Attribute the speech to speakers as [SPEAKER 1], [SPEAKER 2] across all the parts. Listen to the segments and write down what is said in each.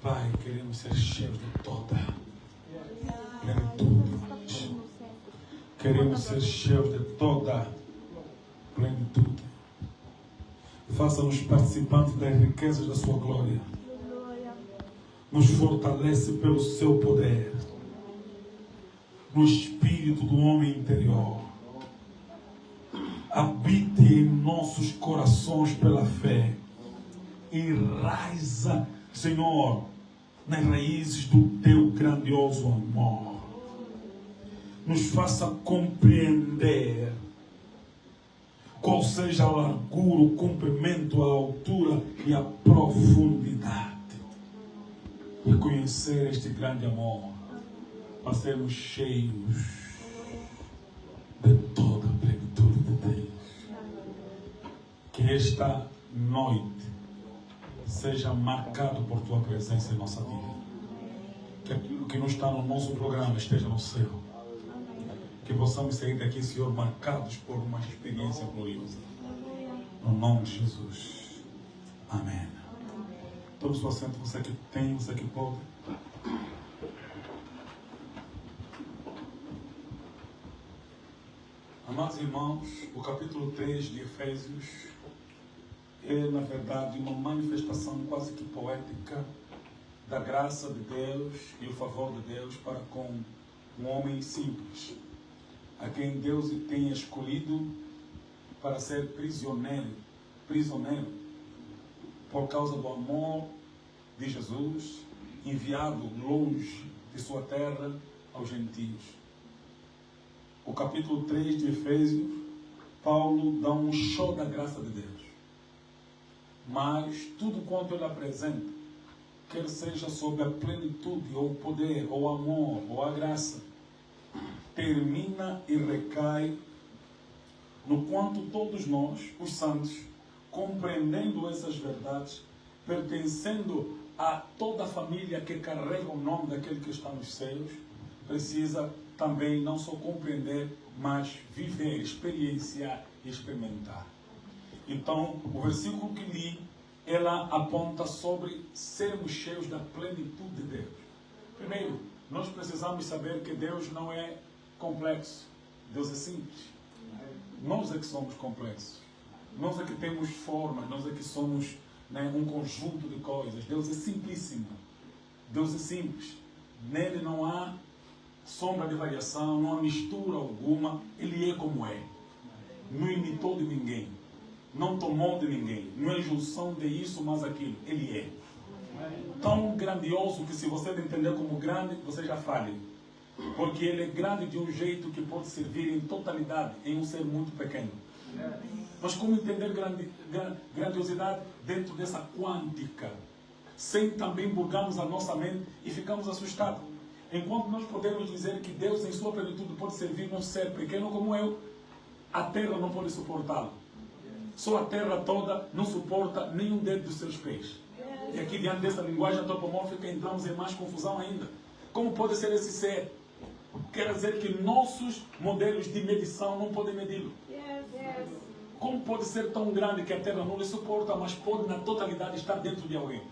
[SPEAKER 1] Pai, queremos ser cheios de toda plenitude. Queremos ser cheios de toda plenitude. Faça-nos participantes das riquezas da sua glória. Nos fortalece pelo seu poder. No espírito do homem interior. Habite em nossos corações pela fé. Enraiza, Senhor, nas raízes do teu grandioso amor. Nos faça compreender qual seja a largura, o comprimento, a altura e a profundidade. Reconhecer este grande amor para sermos cheios de toda a plenitude de Deus. Que esta noite seja marcado por tua presença em nossa vida. Que aquilo que não está no nosso programa esteja no céu. Que possamos sair daqui, Senhor, marcados por uma experiência gloriosa. No nome de Jesus. Amém. Tome seu assento, você que tem, você que pode. Amados irmãos, o capítulo 3 de Efésios é, na verdade, uma manifestação quase que poética da graça de Deus e o favor de Deus para com um homem simples, a quem Deus tem escolhido para ser prisioneiro por causa do amor de Jesus, enviado longe de sua terra aos gentios. O capítulo 3 de Efésios, Paulo dá um show da graça de Deus. Mas tudo quanto ele apresenta, quer seja sobre a plenitude, ou o poder, ou o amor, ou a graça, termina e recai no quanto todos nós, os santos, compreendendo essas verdades, pertencendo a toda a família que carrega o nome daquele que está nos céus, precisa também não só compreender, mas viver, experienciar e experimentar. Então, o versículo que li, ela aponta sobre sermos cheios da plenitude de Deus. Primeiro, nós precisamos saber que Deus não é complexo. Deus é simples. Nós é que somos complexos. Nós é que temos formas, nós é que somos, um conjunto de coisas. Deus é simplíssimo. Deus é simples. Nele não há sombra de variação, não há mistura alguma. Ele é como é. Não imitou de ninguém. Não tomou de ninguém. Não é junção de isso mais aquilo. Ele é. Tão grandioso que se você entender como grande, você já fale. Porque ele é grande de um jeito que pode servir em totalidade em um ser muito pequeno. Mas como entender grandiosidade dentro dessa quântica? Sem também bugarmos a nossa mente e ficamos assustados. Enquanto nós podemos dizer que Deus em sua plenitude pode servir num ser pequeno como eu, a terra não pode suportá-lo. Só a terra toda não suporta nenhum dedo dos seus pés. E aqui diante dessa linguagem antropomórfica entramos em mais confusão ainda. Como pode ser esse ser? Quer dizer que nossos modelos de medição não podem medi-lo. Como pode ser tão grande que a terra não lhe suporta, mas pode na totalidade estar dentro de alguém?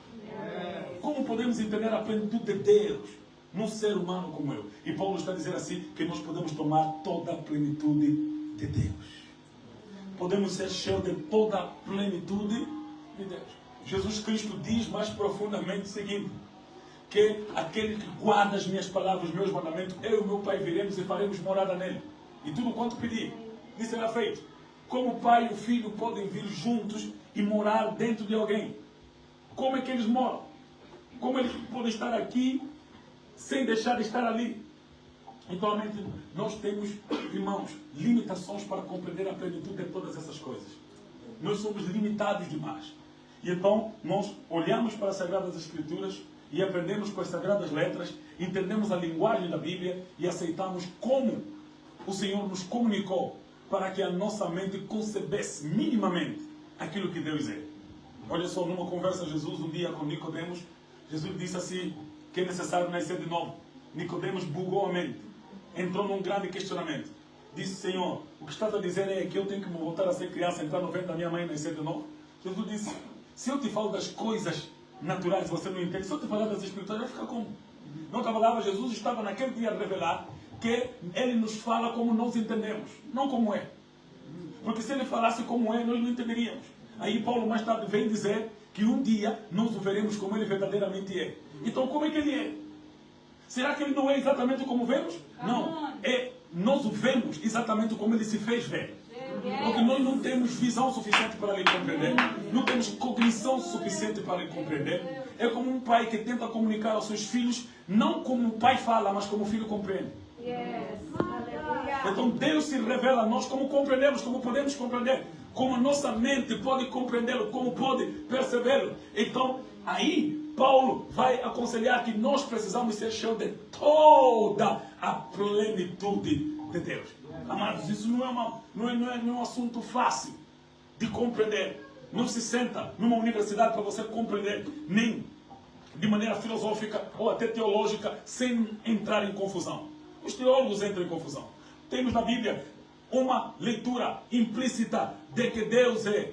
[SPEAKER 1] Como podemos entender a plenitude de Deus num ser humano como eu? E Paulo está dizendo assim, que nós podemos tomar toda a plenitude de Deus. Podemos ser cheios de toda a plenitude de Deus. Jesus Cristo diz mais profundamente o seguinte, que aquele que guarda as minhas palavras, os meus mandamentos, eu e o meu Pai viremos e faremos morada nele. E tudo quanto pedir, lhe será feito. Como o Pai e o Filho podem vir juntos e morar dentro de alguém? Como é que eles moram? Como eles podem estar aqui sem deixar de estar ali? Então, nós temos, irmãos, limitações para compreender a plenitude de todas essas coisas. Nós somos limitados demais. E então, nós olhamos para as Sagradas Escrituras e aprendemos com as Sagradas Letras, entendemos a linguagem da Bíblia e aceitamos como o Senhor nos comunicou para que a nossa mente concebesse minimamente aquilo que Deus é. Olha só, numa conversa Jesus um dia com Nicodemos, Jesus disse assim, que é necessário nascer de novo. Nicodemos bugou a mente, entrou num grande questionamento. Disse, Senhor, o que estás a dizer é que eu tenho que voltar a ser criança, entrar no ventre da minha mãe e nascer de novo? Jesus disse, se eu te falo das coisas naturais, você não entende. Se eu te falar das espirituais, vai ficar como? Não trabalhava, Jesus estava naquele dia a revelar que Ele nos fala como nós entendemos, não como é. Porque se Ele falasse como é, nós não entenderíamos. Aí Paulo mais tarde vem dizer que um dia nós o veremos como Ele verdadeiramente é. Então como é que Ele é? Será que Ele não é exatamente como vemos? Não. Nós o vemos exatamente como Ele se fez ver. Porque nós não temos visão suficiente para lhe compreender. Não temos cognição suficiente para lhe compreender. É como um pai que tenta comunicar aos seus filhos, não como o pai fala, mas como o filho compreende. Então Deus se revela a nós como compreendemos, como podemos compreender, como a nossa mente pode compreendê-lo, como pode percebê-lo. Então aí Paulo vai aconselhar que nós precisamos ser cheios de toda a plenitude de Deus. Amados, isso não é um assunto fácil de compreender. Não se senta numa universidade para você compreender, nem de maneira filosófica ou até teológica, sem entrar em confusão. Os teólogos entram em confusão. Temos na Bíblia uma leitura implícita de que Deus é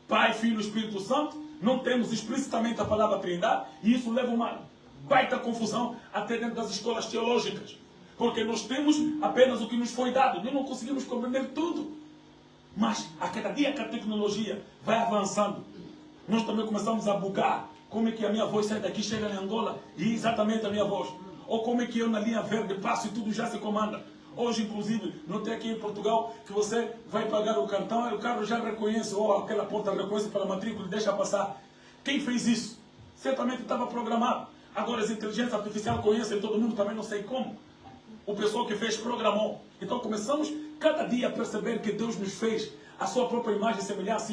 [SPEAKER 1] Pai, Filho e Espírito Santo. Não temos explicitamente a palavra Trindade, e isso leva uma baita confusão até dentro das escolas teológicas. Porque nós temos apenas o que nos foi dado. Nós não conseguimos compreender tudo. Mas a cada dia que a tecnologia vai avançando, nós também começamos a bugar. Como é que a minha voz sai daqui, chega em Angola, e exatamente a minha voz. Ou como é que eu na linha verde passo e tudo já se comanda. Hoje, inclusive, notei aqui em Portugal que você vai pagar o cartão e o carro já reconhece, ou aquela porta reconhece pela matrícula e deixa passar. Quem fez isso? Certamente estava programado. Agora as inteligências artificiais conhecem todo mundo, também não sei como. O pessoal que fez programou. Então começamos cada dia a perceber que Deus nos fez a sua própria imagem e semelhança,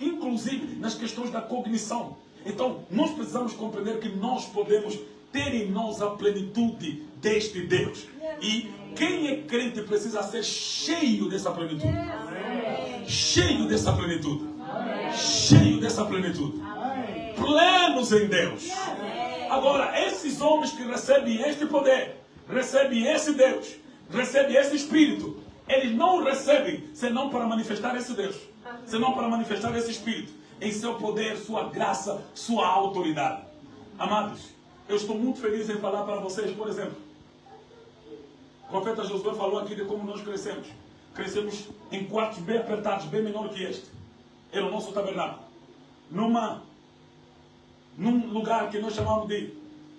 [SPEAKER 1] inclusive nas questões da cognição. Então nós precisamos compreender que nós podemos ter em nós a plenitude deste Deus. E quem é crente precisa ser cheio dessa plenitude. Cheio dessa plenitude. Cheio dessa plenitude. Plenos em Deus. Agora, esses homens que recebem este poder, recebem esse Deus, recebem esse Espírito, eles não recebem senão para manifestar esse Deus, senão para manifestar esse Espírito em seu poder, sua graça, sua autoridade. Amados, eu estou muito feliz em falar para vocês, por exemplo, o profeta Josué falou aqui de como nós crescemos. Crescemos em quartos bem apertados, bem menor que este. Era o nosso tabernáculo. Num lugar que nós chamamos de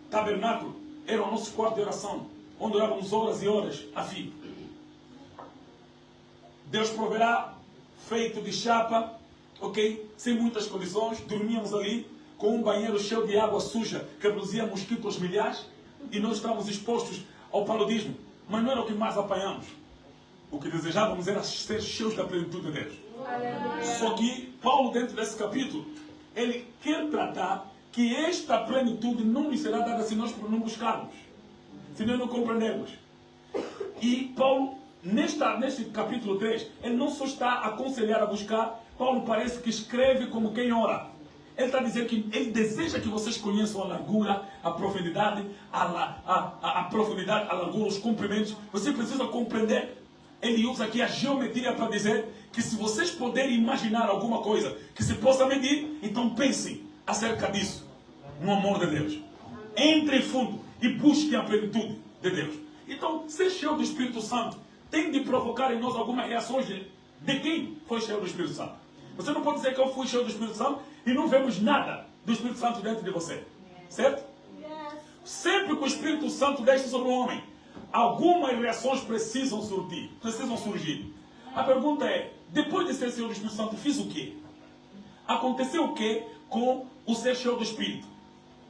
[SPEAKER 1] tabernáculo, era o nosso quarto de oração, onde orávamos horas e horas a fio. Deus proverá, feito de chapa, ok? Sem muitas condições, dormíamos ali com um banheiro cheio de água suja que produzia mosquitos milhares, e nós estávamos expostos ao paludismo. Mas não era o que mais apanhamos. O que desejávamos era ser cheios da plenitude de Deus. Só que Paulo, dentro desse capítulo, ele quer tratar que esta plenitude não nos será dada se nós não buscarmos, se nós não compreendermos. E Paulo, neste capítulo 3, ele não só está a aconselhar a buscar, Paulo parece que escreve como quem ora. Ele está dizendo que ele deseja que vocês conheçam a largura, a profundidade, a profundidade, a largura, os comprimentos. Você precisa compreender. Ele usa aqui a geometria para dizer que se vocês puderem imaginar alguma coisa que se possa medir, então pensem acerca disso, no amor de Deus. Entre fundo e busquem a plenitude de Deus. Então, ser cheio do Espírito Santo tem de provocar em nós algumas reações de quem foi cheio do Espírito Santo. Você não pode dizer que eu fui cheio do Espírito Santo e não vemos nada do Espírito Santo dentro de você. Certo? Sempre que o Espírito Santo desce sobre o homem, algumas reações precisam surgir. A pergunta é, depois de ser cheio do Espírito Santo, fiz o quê? Aconteceu o quê com o ser cheio do Espírito?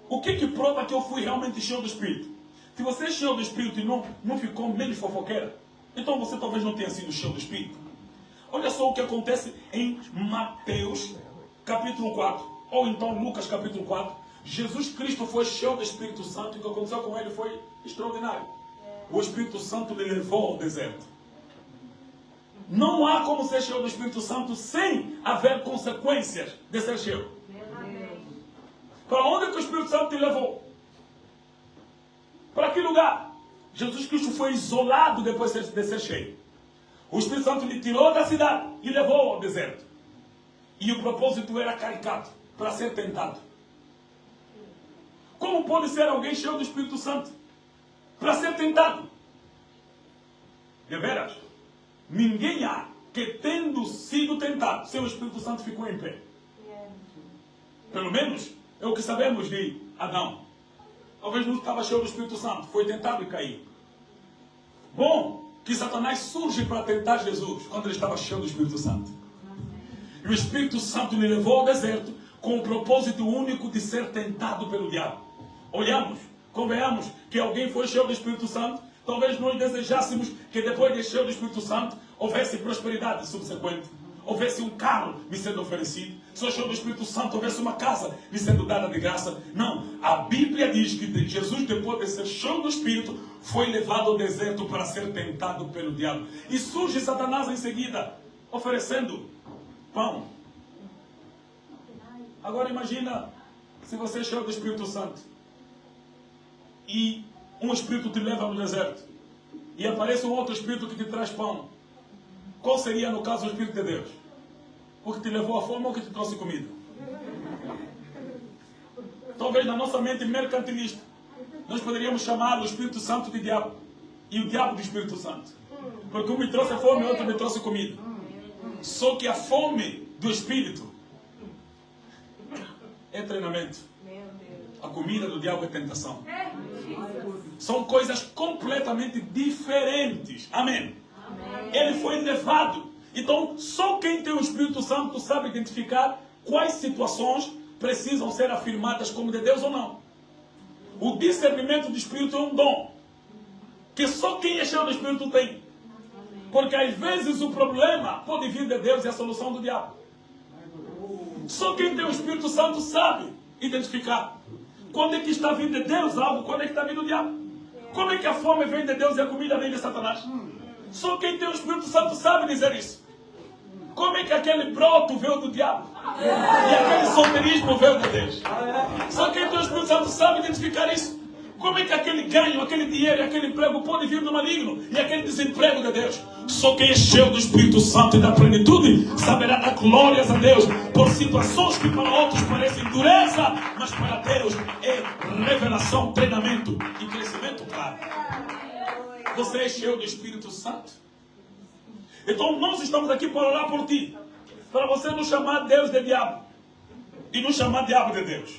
[SPEAKER 1] O que prova que eu fui realmente cheio do Espírito? Se você é cheio do Espírito e não ficou meio fofoqueira, então você talvez não tenha sido cheio do Espírito. Olha só o que acontece em Mateus capítulo 4, ou então Lucas capítulo 4. Jesus Cristo foi cheio do Espírito Santo e o que aconteceu com ele foi extraordinário. O Espírito Santo lhe levou ao deserto. Não há como ser cheio do Espírito Santo sem haver consequências de ser cheio. Para onde é que o Espírito Santo te levou? Para que lugar? Jesus Cristo foi isolado depois de ser cheio. O Espírito Santo lhe tirou da cidade e levou ao deserto. E o propósito era caricato, para ser tentado. como pode ser alguém cheio do Espírito Santo para ser tentado? De veras, ninguém há que, tendo sido tentado, seu Espírito Santo ficou em pé. Pelo menos é o que sabemos de Adão. Talvez não estava cheio do Espírito Santo, foi tentado e caiu. Bom, que Satanás surge para tentar Jesus quando ele estava cheio do Espírito Santo. E o Espírito Santo lhe levou ao deserto com o propósito único de ser tentado pelo diabo. Olhamos, convenhamos que alguém foi cheio do Espírito Santo. Talvez nós desejássemos que depois de cheio do Espírito Santo houvesse prosperidade subsequente. Houvesse um carro me sendo oferecido. Se eu cheio do Espírito Santo, houvesse uma casa me sendo dada de graça. Não, a Bíblia diz que Jesus, depois de ser cheio do Espírito, foi levado ao deserto para ser tentado pelo diabo. E surge Satanás em seguida, oferecendo pão. Agora imagina se você é cheio do Espírito Santo e um espírito te leva no deserto e aparece um outro espírito que te traz pão. Qual seria, no caso, o Espírito de Deus? O que te levou à fome ou o que te trouxe comida? Talvez na nossa mente mercantilista nós poderíamos chamar o Espírito Santo de diabo e o diabo de Espírito Santo, porque um me trouxe fome e o outro me trouxe comida. Só que a fome do Espírito é treinamento. A comida do diabo é tentação. São coisas completamente diferentes. Amém. Ele foi levado. Então, só quem tem o Espírito Santo sabe identificar quais situações precisam ser afirmadas como de Deus ou não. O discernimento do Espírito é um dom que só quem é cheio do Espírito tem. Porque às vezes o problema pode vir de Deus e a solução do diabo. Só quem tem o Espírito Santo sabe identificar quando é que está vindo de Deus algo, quando é que está vindo do diabo. Como é que a fome vem de Deus e a comida vem de Satanás? Só quem tem o Espírito Santo sabe dizer isso. Como é que aquele broto veio do diabo e aquele solteirismo veio de Deus? Só quem tem o Espírito Santo sabe identificar isso. Como é que aquele ganho, aquele dinheiro e aquele emprego pode vir do maligno e aquele desemprego de Deus? Só quem é cheio do Espírito Santo e da plenitude saberá dar glórias a Deus por situações que para outros parecem dureza, mas para Deus é revelação, treinamento e crescimento claro. Você é cheio do Espírito Santo? Então nós estamos aqui para orar por ti, para você não chamar Deus de diabo e não chamar diabo de Deus.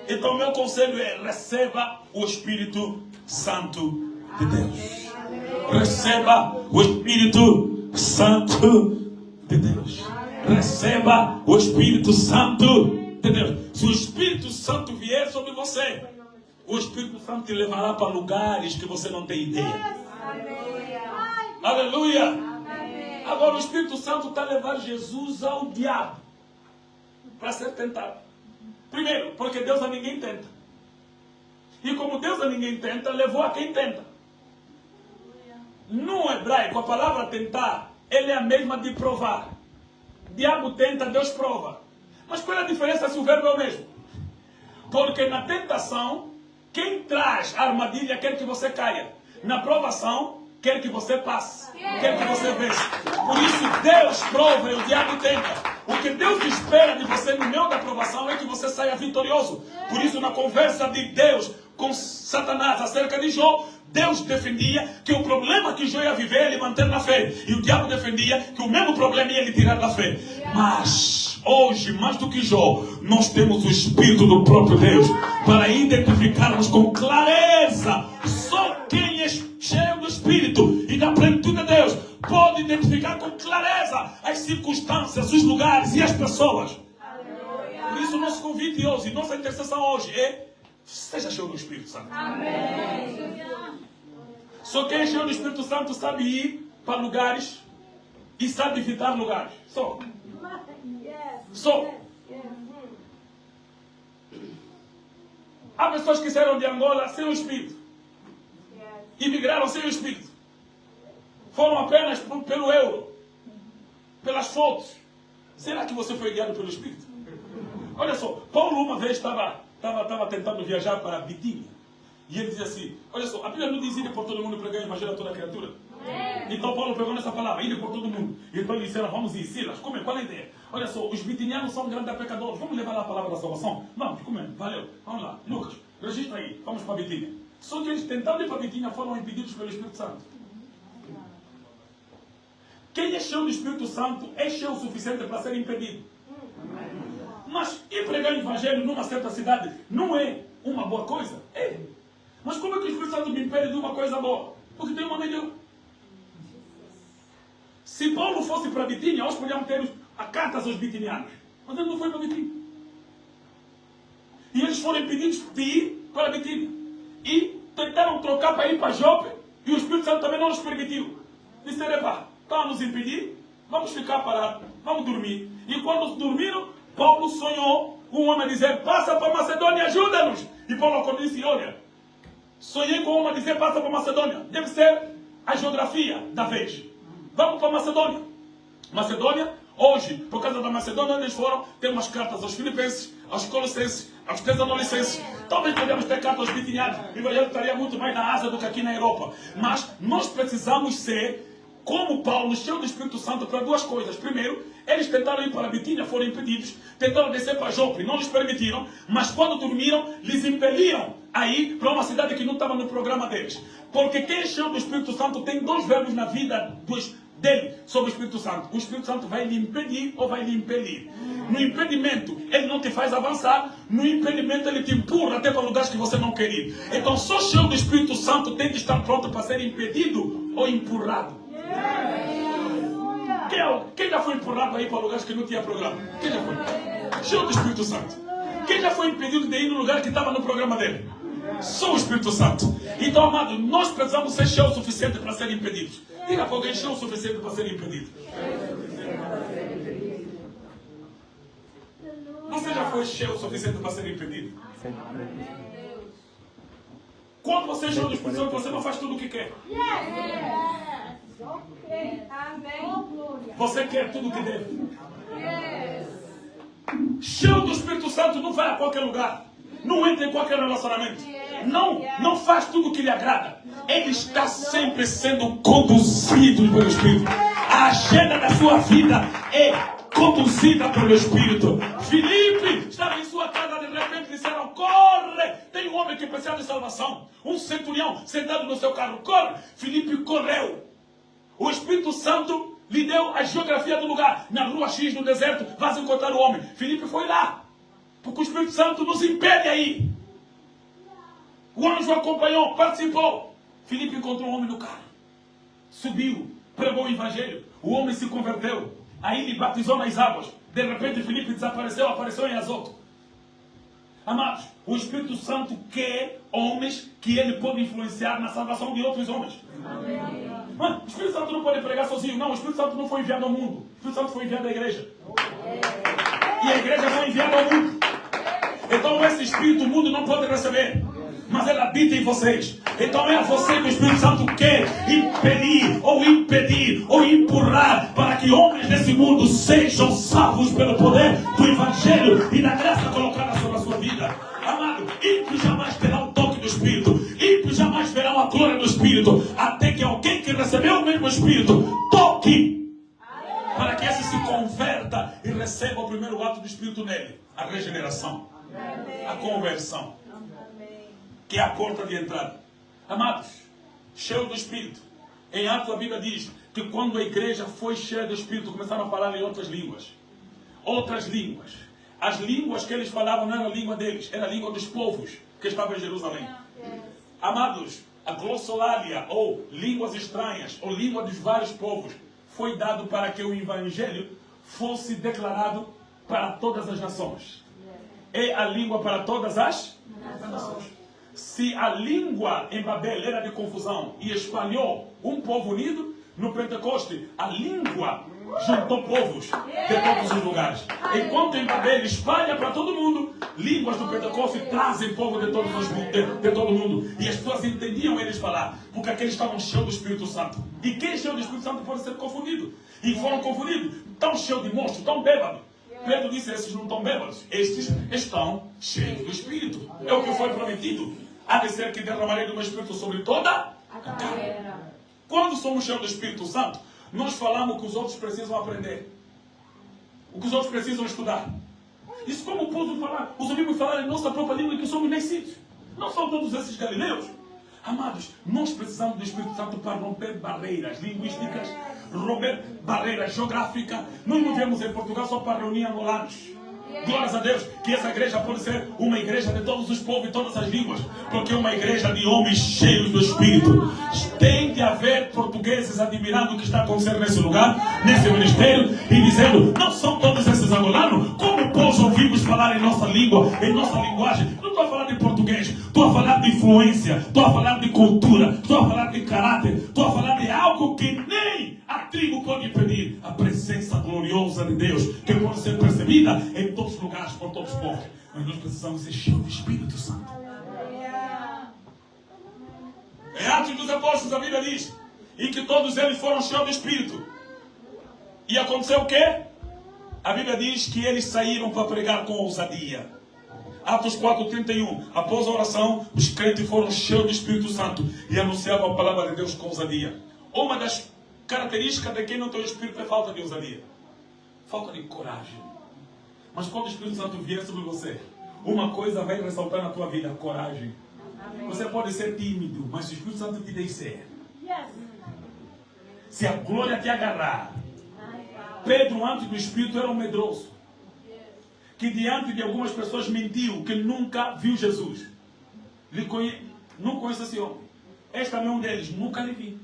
[SPEAKER 1] Então meu conselho é: receba o Espírito Santo de Deus. Receba o Espírito Santo de Deus. Receba o Espírito Santo de Deus. Se o Espírito Santo vier sobre você, o Espírito Santo te levará para lugares que você não tem ideia. Aleluia! Agora o Espírito Santo está levando Jesus ao diabo para ser tentado. Primeiro, porque Deus a ninguém tenta. E como Deus a ninguém tenta, levou a quem tenta. No hebraico, a palavra tentar, ele é a mesma de provar. Diabo tenta, Deus prova. Mas qual é a diferença se o verbo é o mesmo? Porque na tentação, quem traz a armadilha quer que você caia. Na provação, quer que você passe. Quer que você vença. Por isso, Deus prova e o diabo tenta. O que Deus espera de você no meio da provação é que você saia vitorioso. Por isso, na conversa de Deus com Satanás acerca de Jó, Deus defendia que o problema que Jó ia viver é ele manter na fé. E o diabo defendia que o mesmo problema ia ele tirar da fé. Mas hoje, mais do que Jó, nós temos o Espírito do próprio Deus para identificarmos com clareza. Só quem é cheio do Espírito e da plenitude de Deus pode identificar com clareza as circunstâncias, os lugares e as pessoas. Por isso, nosso convite hoje, nossa intercessão hoje é: seja cheio do Espírito Santo. Amém. Só quem é cheio do Espírito Santo sabe ir para lugares e sabe evitar lugares. Só. Há pessoas que saíram de Angola sem o Espírito. Imigraram sem o Espírito. Foram apenas pelo euro, pelas fotos. Será que você foi guiado pelo Espírito? Olha só, Paulo uma vez estava tentando viajar para Bitínia. E ele dizia assim: olha só, a Bíblia não diz ir por todo mundo e pregar o evangelho a toda criatura. Então Paulo pegou nessa palavra, ir por todo mundo. E então eles disseram: vamos ir, Silas, qual é a ideia? Olha só, os bitinianos são grandes pecadores, vamos levar lá a palavra da salvação? Vamos, valeu, vamos lá. Lucas, Registra aí, vamos para a Bitínia. Só que eles tentando ir para a Bitínia foram impedidos pelo Espírito Santo. Quem é cheio do Espírito Santo é cheio o suficiente para ser impedido. Mas ir pregar o Evangelho numa certa cidade não é uma boa coisa? É. Mas como é que o Espírito Santo me impede de uma coisa boa? Porque tem uma melhor. Se Paulo fosse para Bitínia, nós podíamos ter cartas aos bitinianos. Mas ele não foi para Bitínia. E eles foram impedidos de ir para Bitínia. E tentaram trocar para ir para Jope. E o Espírito Santo também não nos permitiu. Disseram, epá, está a nos impedir, vamos ficar parados, vamos dormir. E quando dormiram, Paulo sonhou com um homem a dizer, passa para Macedônia, ajuda-nos. E Paulo quando disse, olha, sonhei com um homem a dizer, passa para Macedônia. Deve ser a geografia da vez. Vamos para Macedônia. Macedônia, hoje, por causa da Macedônia, eles foram ter umas cartas aos Filipenses, aos Colossenses, aos Tessalonicenses. Talvez podemos ter cartas aos bitinianos. O Evangelho estaria muito mais na Ásia do que aqui na Europa. Mas nós precisamos ser como Paulo, cheio do Espírito Santo, para duas coisas. Primeiro, eles tentaram ir para a Bitínia, foram impedidos. Tentaram descer para Jope, não lhes permitiram. Mas quando dormiram, lhes impeliram a ir para uma cidade que não estava no programa deles. Porque quem é cheio do Espírito Santo tem dois verbos na vida dele sobre o Espírito Santo. O Espírito Santo vai lhe impedir ou vai lhe impelir. No impedimento, ele não te faz avançar. No impedimento, ele te empurra até para lugares que você não quer ir. Então, só cheio do Espírito Santo tem que estar pronto para ser impedido ou empurrado. Quem já foi empurrado a ir para lugares que não tinha programa? Quem já foi? Cheio do Espírito Santo. Quem já foi impedido de ir no lugar que estava no programa dele? Só o Espírito Santo. Então, amado, nós precisamos ser cheios o suficiente para ser impedidos. Diga para alguém, cheio o suficiente para ser impedido. Você já foi cheio o suficiente para ser impedido? Quando você é cheio do Espírito Santo, você não faz tudo o que quer. Você quer tudo o que deve. Cheio do Espírito Santo não vai a qualquer lugar. Não entra em qualquer relacionamento. Não faz tudo o que lhe agrada. Ele está sempre sendo conduzido pelo Espírito. A agenda da sua vida é conduzida pelo Espírito. Filipe estava em sua casa, de repente disseram, corre, tem um homem que precisa de salvação. Um centurião sentado no seu carro, corre. Filipe correu. O Espírito Santo lhe deu a geografia do lugar. Na rua X, no deserto, vas encontrar o homem. Filipe foi lá. Porque o Espírito Santo nos impede aí. O anjo acompanhou, participou. Filipe encontrou um homem no carro. Subiu, pregou o Evangelho. O homem se converteu. Aí ele batizou nas águas. De repente Filipe desapareceu, apareceu em Azoto. Amados, o Espírito Santo quer homens que ele pode influenciar na salvação de outros homens. Amém. Mano, o Espírito Santo não pode pregar sozinho. Não, o Espírito Santo não foi enviado ao mundo. O Espírito Santo foi enviado à igreja. E a igreja foi enviada ao mundo. Então esse Espírito o mundo não pode receber. Mas ele habita em vocês. Então é a você que o Espírito Santo quer impelir, ou impedir, ou empurrar para que homens desse mundo sejam salvos pelo poder do Evangelho e da graça colocada sobre a sua vida. Amado, ímpios jamais terão o toque do Espírito. Ímpios jamais verão a glória do Espírito. Até que alguém que recebeu o mesmo Espírito toque. Para que esse se converta e receba o primeiro ato do Espírito nele. A regeneração. A conversão. Que é a porta de entrada. Amados, cheio do Espírito. Em Atos a Bíblia diz que quando a igreja foi cheia do Espírito, começaram a falar em outras línguas. Outras línguas. As línguas que eles falavam não era a língua deles, era a língua dos povos que estavam em Jerusalém. Amados, a glossolalia, ou línguas estranhas, ou língua dos vários povos, foi dado para que o Evangelho fosse declarado para todas as nações. É a língua para todas as nações. Se a língua em Babel era de confusão e espalhou um povo unido, no Pentecoste a língua juntou povos de todos os lugares. Enquanto em Babel espalha para todo mundo, línguas do Pentecoste trazem povo de todo mundo. E as pessoas entendiam eles falar, porque aqueles estavam cheios do Espírito Santo. E quem é cheio do Espírito Santo pode ser confundido. E foram confundidos, tão cheios de monstros, tão bêbados. Pedro disse, esses não estão bêbados, estes estão cheios do Espírito. É o que foi prometido. Há de ser que derramarei do meu Espírito sobre toda a carne. Quando somos cheios do Espírito Santo, nós falamos o que os outros precisam aprender. O que os outros precisam estudar. Isso como podem falar, os amigos falarem em nossa própria língua que somos nascidos. Não são todos esses galileus. Amados, nós precisamos do Espírito Santo para romper barreiras linguísticas, romper barreiras geográficas. Nós não viemos em Portugal só para reunir angolanos. Glórias a Deus, que essa igreja pode ser uma igreja de todos os povos e todas as línguas, porque é uma igreja de homens cheios do Espírito. Tem de haver portugueses admirando o que está acontecendo nesse lugar, nesse ministério, e dizendo, não são todos esses angolanos, como pois ouvimos falar em nossa língua, em nossa linguagem. Não estou a falar de português, estou a falar de influência, estou a falar de cultura, estou a falar de caráter, estou a falar de algo que nem a tribo pode impedir. A presença gloriosa de Deus, que pode ser percebida em todos os lugares, por todos os povos. Mas nós precisamos ser cheios do Espírito Santo. Em Atos dos Apóstolos, a Bíblia diz, em que todos eles foram cheios do Espírito. E aconteceu o quê? A Bíblia diz que eles saíram para pregar com ousadia. Atos 4:31. Após a oração, os crentes foram cheios do Espírito Santo e anunciavam a palavra de Deus com ousadia. Uma das características de quem não tem o Espírito é falta de ousadia, falta de coragem. Mas quando o Espírito Santo vier sobre você, uma coisa vai ressaltar na tua vida: coragem. Você pode ser tímido, mas se o Espírito Santo te deixar, se a glória te agarrar. Pedro, antes do Espírito, era um medroso, que diante de algumas pessoas mentiu que nunca viu Jesus. Não conheço esse homem. Este também é um deles, nunca lhe vi.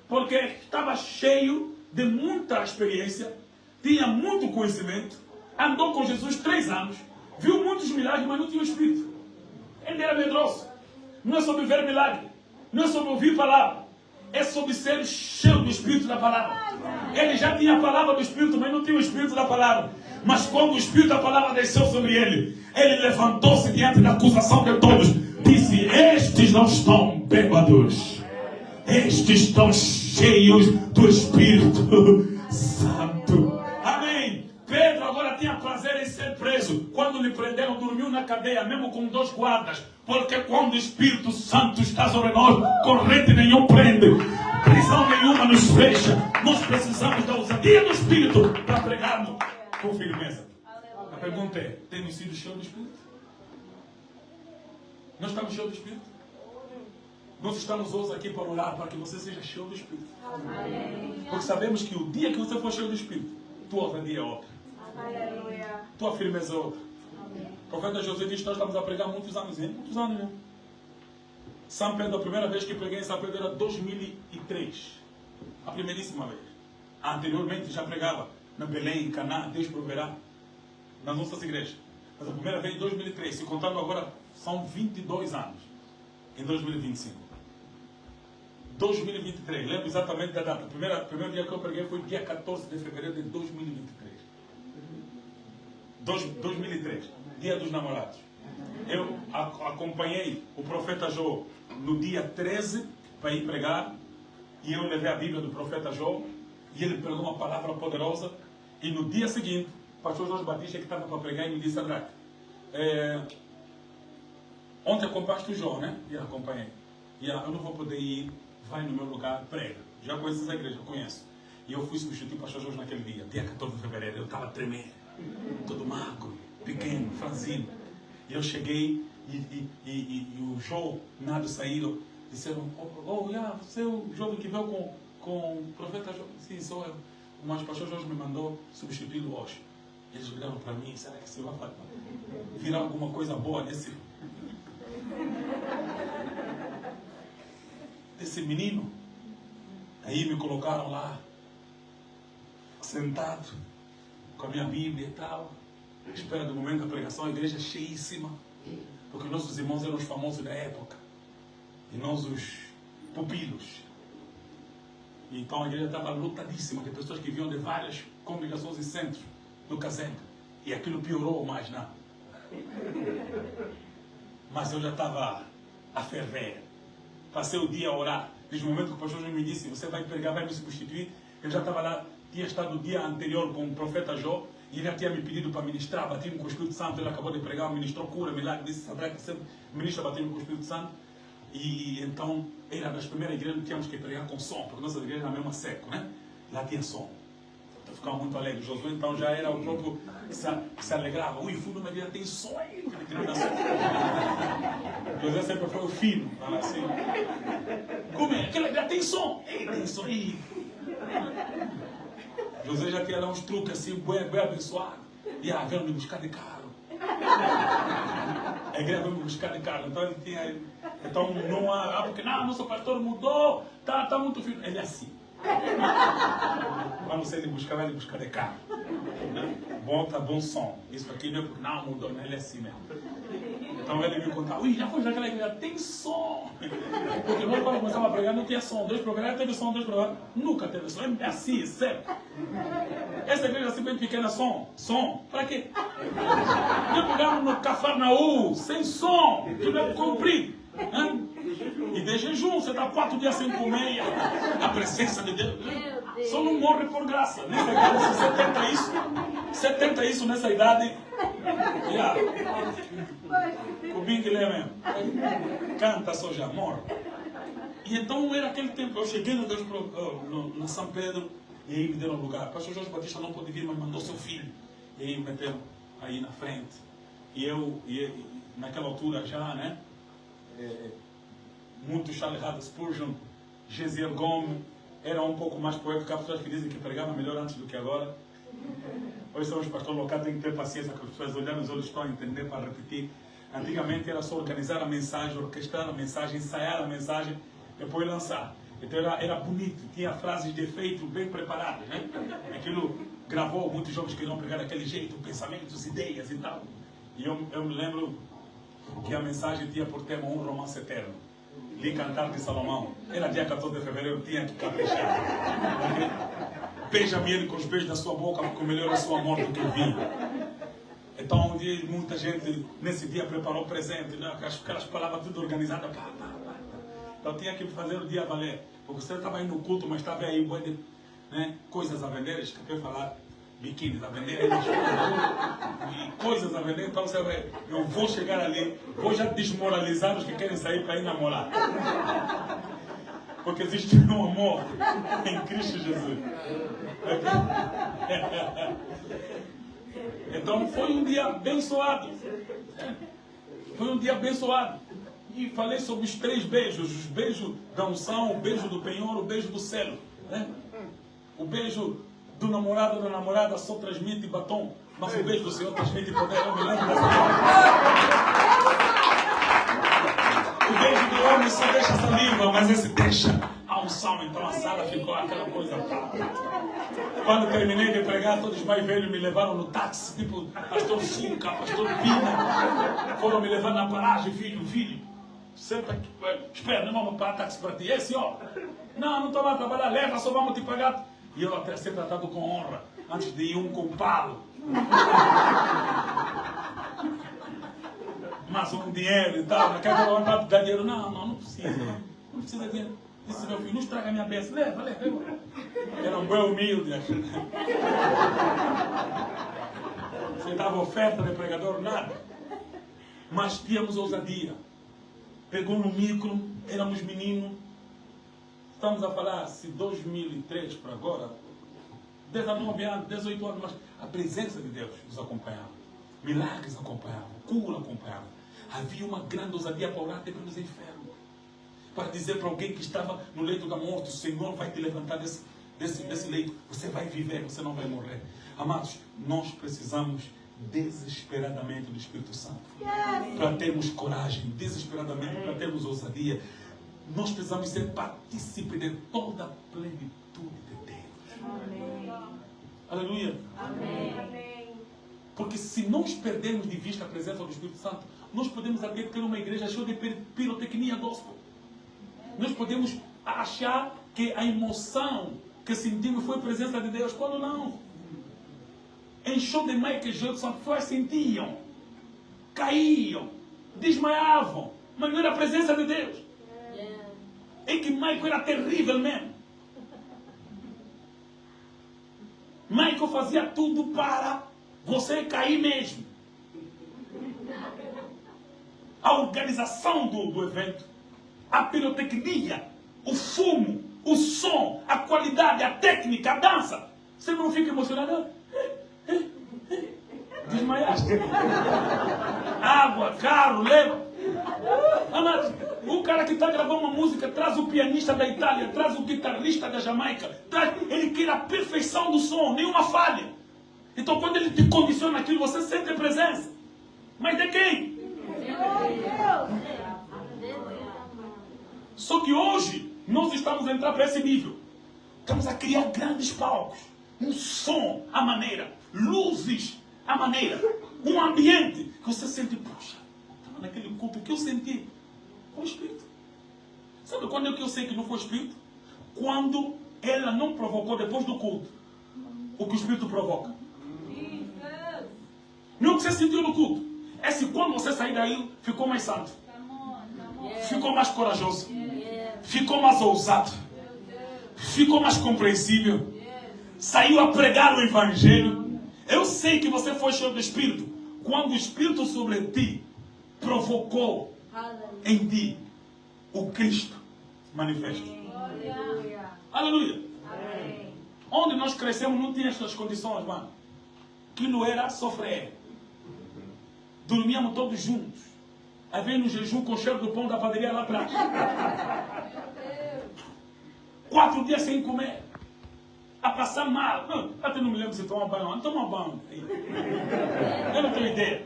[SPEAKER 1] Porque estava cheio de muita experiência, tinha muito conhecimento, andou com Jesus 3 anos, viu muitos milagres, mas não tinha o Espírito. Ele era medroso. Não é sobre ver milagre, não é sobre ouvir palavra, é sobre ser cheio do Espírito da palavra. Ele já tinha a palavra do Espírito, mas não tinha o Espírito da palavra. Mas quando o Espírito da palavra desceu sobre ele, ele levantou-se diante da acusação de todos, disse: estes não estão bêbados, estes estão cheios do Espírito Santo. Amém. Pedro agora tinha prazer em ser preso. Quando lhe prenderam, dormiu na cadeia, mesmo com 2 guardas. Porque quando o Espírito Santo está sobre nós, corrente nenhum prende, prisão nenhuma nos fecha. Nós precisamos da ousadia do Espírito para pregarmos com firmeza. A pergunta é: temos sido cheios do Espírito? Nós estamos cheios do Espírito? Nós estamos hoje aqui para orar para que você seja cheio do Espírito. Porque sabemos que o dia que você for cheio do Espírito, tua ousadia é outra, tua firmeza é outra. O profeta José diz que nós estamos a pregar muitos anos, hein? Muitos anos, né? São Pedro, a primeira vez que preguei em São Pedro era 2003. A primeiríssima vez. Anteriormente já pregava na Belém, em Caná, Deus proverá, nas nossas igrejas. Mas a primeira vez em 2003, se contando agora, são 22 anos. Em 2025. 2023, lembro exatamente da data. O primeiro dia que eu preguei foi dia 14 de fevereiro de 2023. 2003, dia dos namorados. Eu acompanhei o profeta Jó no dia 13 para ir pregar, e eu levei a Bíblia do profeta Jó, e ele pregou uma palavra poderosa, e no dia seguinte, o pastor Jorge Batista, que estava para pregar, e me disse: André, ontem acompanhaste o Jó, né? E eu acompanhei. E eu não vou poder ir, vai no meu lugar, prega. Já conheço essa igreja, conheço. E eu fui substituir o pastor Jorge naquele dia, dia 14 de fevereiro. Eu estava tremendo, todo magro, pequeno, franzino. E eu cheguei e o Jó, nada saíram, disseram: você é o jovem que veio com o profeta Jó? Sim, sou eu. Mas o pastor Jorge me mandou substituí-lo hoje. Eles olharam para mim: será que você vai virar alguma coisa boa desse menino? Aí me colocaram lá, sentado, com a minha Bíblia e tal, à espera do momento da pregação. A igreja cheíssima, porque nossos irmãos eram os famosos da época, e nós os pupilos. Então a igreja estava lotadíssima, de pessoas que vinham de várias congregações e centros do Casembe. E aquilo piorou mais, não? Mas eu já estava a ferver. Passei o dia a orar. Desde o momento que o pastor me disse: você vai pregar, vai me substituir, eu já estava lá. Tinha estado o dia anterior com o profeta Jó, e ele já tinha me pedido para ministrar, batismo com o Espírito Santo. Ele acabou de pregar, ministrou cura, milagre, disse: André, que sempre ministra batismo com o Espírito Santo. E então, era das primeiras igrejas que tínhamos que pregar com som, porque nossa igreja era mesmo a seco, né? Lá tinha som. Então ficava muito alegre. Josué então já era o próprio que se alegrava. Ui, fui numa igreja, tem som aí. José sempre foi o fino, fala assim. Como é? Aquela já tem som. Tem som aí. José já tinha lá uns truques assim, bem abençoado. E a igreja me buscar de carro. A igreja veio me buscar de carro. Então ele tinha. Então não há. Porque não, nosso pastor mudou, tá muito fino. Ele é assim. Quando você vai ele buscar de carro. Bom som. Isso aqui não é porque não mudou, né? Ele é assim mesmo. Então ele me contava, ui, já foi naquela igreja, tem som. Porque nós quando começamos a pregar não tinha som. 2 programas, teve som, 2 programas. Nunca teve som. É assim, certo? Essa igreja assim bem pequena, som. Para quê? Nós pegamos no Cafarnaú, sem som, tivemos que cumprir. E de jejum, você está 4 dias sem comer. A presença de Deus. Só não morre por graça. Nessa idade, se 70 isso nessa idade. Yeah. O Bing mesmo. Canta só já, morre. E então era aquele tempo. Eu cheguei no São Pedro e aí me deram lugar. O pastor Jorge Batista não pôde vir, mas mandou seu filho. E aí me meteram aí na frente. E naquela altura já, né? Muito Charles Haddon Spurgeon, Gesiel Gomes, era um pouco mais poético. Há pessoas que dizem que pregava melhor antes do que agora. Hoje são os pastores locais, têm que ter paciência com as pessoas, olhar nos olhos, estão a entender para repetir. Antigamente era só organizar a mensagem, orquestrar a mensagem, ensaiar a mensagem, depois lançar. Então era bonito, tinha frases de efeito bem preparadas, né? Aquilo gravou, muitos jovens queriam pregar daquele jeito, pensamentos, ideias e tal. E eu me lembro que a mensagem tinha por tema um romance eterno. Li Cantar de Salomão. Era dia 14 de fevereiro, eu tinha que caprichar. Beija-me ele com os beijos da sua boca, porque melhor a sua morte do que o vinho. Então, um dia, muita gente nesse dia preparou presente, né? Aquelas palavras tudo organizadas. Então, tinha que fazer o dia valer. Porque você estava indo no culto, mas estava aí um de, né, coisas a vender. Esqueci falar biquínis a vender, e coisas a vender. Então, você vai, eu vou chegar ali, vou já desmoralizar os que querem sair para ir namorar. Porque existe um amor em Cristo Jesus. Então foi um dia abençoado. Foi um dia abençoado. E falei sobre os 3 beijos. Os beijos da unção, o beijo do penhor, o beijo do selo. Né? O beijo do namorado ou da namorada só transmite batom. Mas o beijo do Senhor transmite poder. Eu me lembro dessa O beijo do homem só deixa essa língua, mas esse deixa a unção. Então a sala ficou aquela coisa. Quando terminei de pregar, todos os mais velhos me levaram no táxi, tipo pastor Fuca, pastor Pina. Foram me levar na paragem, filho. Senta aqui, espera, não vamos parar táxi para ti. Esse, ó. Não estou lá a trabalhar, leva, só vamos te pagar. E eu até ser tratado com honra, antes de ir com palo. Mas um dinheiro e tal, naquela vontade de dar dinheiro. Não precisa. Não precisa de dinheiro. Disse meu filho, não estraga a minha bênção. Leva. Era um bem humilde. Você dava oferta de pregador, nada. Mas tínhamos ousadia. Pegou no micro, éramos meninos. Estamos a falar, se 2003 para agora, 19 anos, 18 anos, mas a presença de Deus nos acompanhava. Milagres acompanhavam, cura acompanhava. Havia uma grande ousadia para orar até pelos enfermos. Para dizer para alguém que estava no leito da morte, o Senhor vai te levantar desse leito. Você vai viver, você não vai morrer. Amados, nós precisamos desesperadamente do Espírito Santo. Para termos coragem, desesperadamente, para termos ousadia. Nós precisamos ser partícipes de toda a plenitude de Deus.
[SPEAKER 2] Amém.
[SPEAKER 1] Aleluia.
[SPEAKER 2] Amém.
[SPEAKER 1] Porque se nós perdermos de vista a presença do Espírito Santo, nós podemos até ter uma igreja cheia de pirotecnia gospel. Nós podemos achar que a emoção que sentimos foi a presença de Deus, quando não. Em show de Michael Jackson, as pessoas sentiam, caíam, desmaiavam, mas não era a presença de Deus. É que Michael era terrível mesmo. Michael fazia tudo para você cair mesmo. A organização do evento, a pirotecnia, o fumo, o som, a qualidade, a técnica, a dança. Você não fica emocionado? Desmaiaste. Água, carro, leva. Amados, o cara que está gravando uma música traz o pianista da Itália, traz o guitarrista da Jamaica, ele quer a perfeição do som, nenhuma falha. Então quando ele te condiciona aquilo, você sente a presença. Mas de quem? Só que hoje nós estamos a entrar para esse nível. Estamos a criar grandes palcos, um som à maneira, luzes à maneira, um ambiente que você sente, puxa, estava naquele culto que eu senti. Foi o Espírito. Sabe quando é que eu sei que não foi o Espírito? Quando ela não provocou depois do culto o que o Espírito provoca. Não o que você sentiu no culto. É se quando você sair daí, ficou mais santo. Ficou mais corajoso. Ficou mais ousado. Ficou mais compreensível. Saiu a pregar o Evangelho. Eu sei que você foi cheio do Espírito. Quando o Espírito sobre ti provocou em ti o Cristo manifesto. Aleluia. Onde nós crescemos não tinha essas condições, mano. Aquilo era sofrer. Dormíamos todos juntos. Aí vem no jejum com o cheiro do pão da padaria lá atrás. 4 dias sem comer. A passar mal. Não, até não me lembro se toma banho. Não toma banho. Eu não tenho ideia.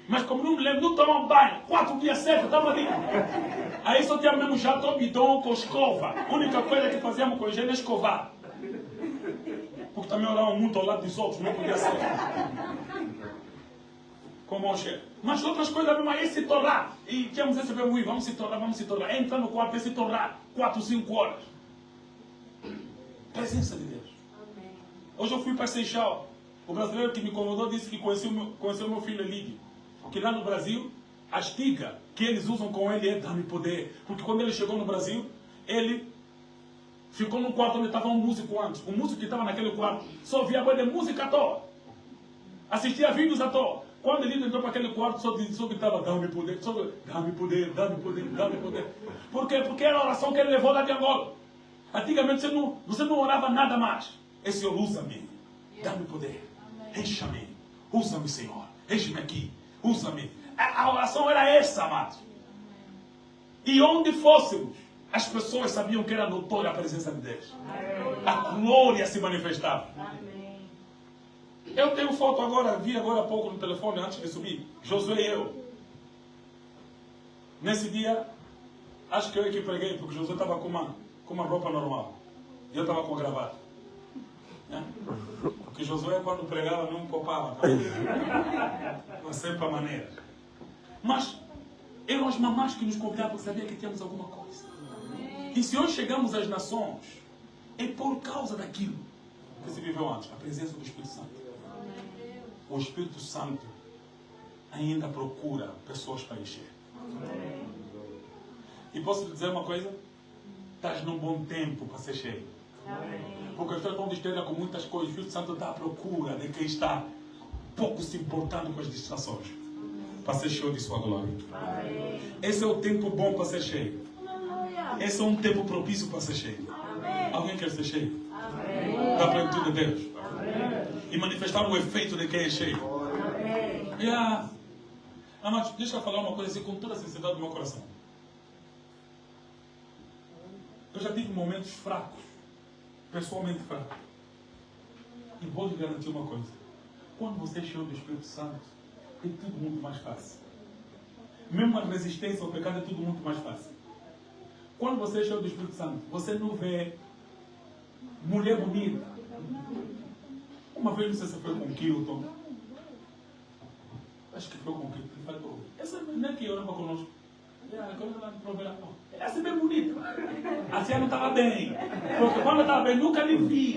[SPEAKER 1] Mas como não me lembro, não toma banho. 4 dias certo, estava ali. Aí só tinha mesmo jato, bidão com escova. A única coisa que fazíamos com a higiene é escovar. Porque também oravam muito ao lado dos outros, não podia ser. Como chefe. Mas outras coisas mesmo aí se tornar. E tínhamos esse verbo, vamos se tornar. Entra no quarto e se tornar 4, 5 horas. Presença de Deus. Amém. Hoje eu fui para Seixal. O brasileiro que me convidou disse que conheceu meu filho Elídio. Que lá no Brasil, a estiga que eles usam com ele é dá-me poder. Porque quando ele chegou no Brasil, ele ficou no quarto onde estava um músico antes. O músico que estava naquele quarto só via coisa de música à toa. Assistia vídeos à toa. Quando ele entrou para aquele quarto, só gritava, dá-me poder, dá-me poder, dá-me poder, dá-me poder. Por quê? Porque era a oração que ele levou lá de Angola. Antigamente você não orava nada mais. Esse Senhor, usa-me, dá-me poder, encha-me, usa-me, Senhor, enche-me aqui, usa-me. A oração era essa, amados. E onde fôssemos, as pessoas sabiam que era notória a presença de Deus. A glória se manifestava. Eu tenho foto agora, vi agora há pouco no telefone, antes de subir. Josué e eu. Nesse dia, acho que eu que preguei, porque Josué estava com uma roupa normal. E eu estava com a gravata. Né? Porque Josué, quando pregava, não copava. Não sempre a maneira. Mas eram as mamás que nos convidavam porque sabia que tínhamos alguma coisa. E se hoje chegamos às nações, é por causa daquilo que se viveu antes. A presença do Espírito Santo. O Espírito Santo ainda procura pessoas para encher. Amém. E posso te dizer uma coisa? Estás num bom tempo para ser cheio. Amém. Porque as pessoas estão distraídas com muitas coisas. O Espírito Santo está à procura de quem está pouco se importando com as distrações. Amém. Para ser cheio de sua glória. Amém. Esse é o tempo bom para ser cheio. Amém. Esse é um tempo propício para ser cheio. Amém. Alguém quer ser cheio? Amém. Da plenitude de Deus. E manifestar o efeito de quem é cheio. Yeah. Amados, deixa eu falar uma coisa assim com toda a sinceridade do meu coração. Eu já tive momentos fracos, pessoalmente fracos. E vou lhe garantir uma coisa. Quando você é cheio do Espírito Santo, é tudo muito mais fácil. Mesmo a resistência ao pecado é tudo muito mais fácil. Quando você é cheio do Espírito Santo, você não vê mulher bonita. Uma vez, não sei se foi com o Kilton. Acho que foi com o Kilton. Ele falou, essa menina que orava conosco. Essa é bem bonita. Assim ela não estava bem. Porque quando ela estava bem, nunca lhe vi.